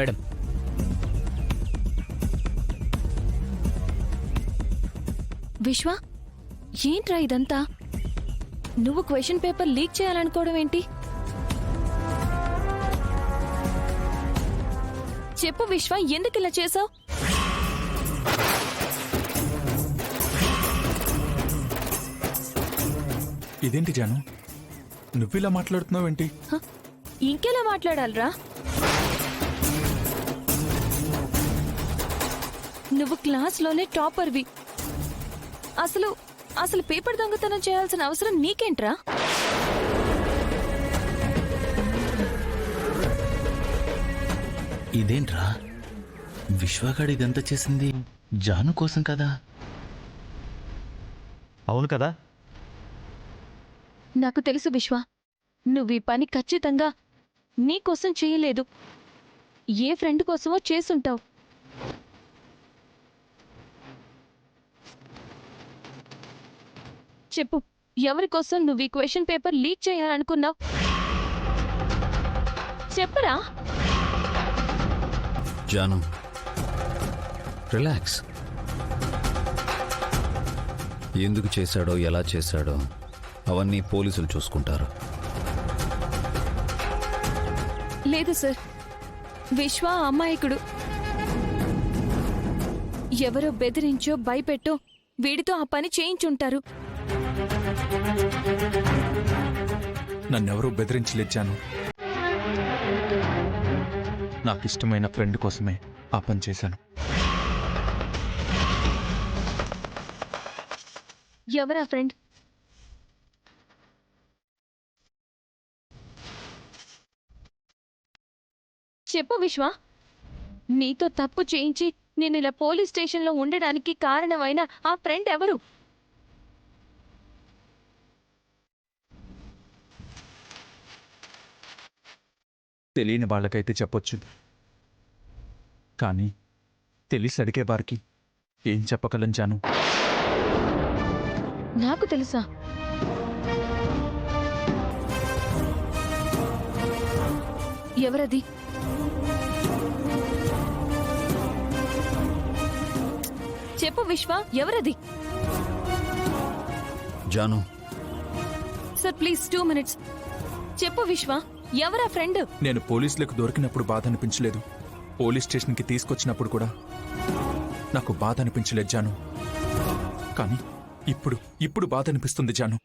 Madam, విశ్వ, ఏంట్రా ఇదంతా? నువ్వు క్వశ్చన్ పేపర్ లీక్ చేయాలనుకోవడం ఏంటి? చెప్పు విశ్వ, ఎందుకు ఇలా చేసావు? ఇదేంటి జాను, నువ్విలా మాట్లాడుతున్నావేంటి? ఇంకెలా మాట్లాడాలరా? నువ్వు క్లాస్లోనే టాపర్వి. అసలు పేపర్ దొంగతనం చేయాల్సిన అవసరం నీకేంట్రా? ఇదేంట్రా, విశ్వగాడు ఇదంతా చేసింది జాను కోసం కదా? అవును కదా? నాకు తెలుసు విశ్వ, నువ్వు ఈ పని ఖచ్చితంగా నీకోసం చేయలేదు. ఏ ఫ్రెండ్ కోసమో చేసుంటావు. చెప్పు, ఎవరి కోసం నువ్వు ఈ క్వశ్చన్ పేపర్ లీక్ చేయాలనుకున్నావు? చెప్పరా? జాను, రిలాక్స్. ఎందుకు చేశాడో, ఎలా చేశాడో అవన్నీ పోలీసులు చూసుకుంటారు. లేదు సార్, విశ్వ అమాయకుడు. ఎవరో బెదిరించో భయపెట్టో వీడితో ఆ పని చేయించుంటారు. నన్నెవరూ బెదిరించలేదు జాను. నాకిష్టమైన ఫ్రెండ్ కోసమే ఆ పని చేశాను. ఎవరా ఫ్రెండ్? చెప్పు విశ్వ, నీతో తప్పు చేయించి నేను ఇలా పోలీస్ స్టేషన్లో ఉండడానికి కారణమైన ఆ ఫ్రెండ్ ఎవరు? తెలియని వాళ్ళకైతే చెప్పొచ్చు, కానీ తెలిసి అడిగే వారికి ఏం చెప్పగలను జాను? నాకు తెలుసా? ఎవరది? చెప్పు విశ్వ, ఎవరది? Janu, sir please 2 minutes. చెప్పు విశ్వ, ఎవరా ఫ్రెండ్? నేను పోలీసులకు దొరికినప్పుడు బాధ అనిపించలేదు. పోలీస్ స్టేషన్కి తీసుకొచ్చినప్పుడు కూడా నాకు బాధ అనిపించలేదు జాను. కానీ ఇప్పుడు బాధ అనిపిస్తుంది జాను.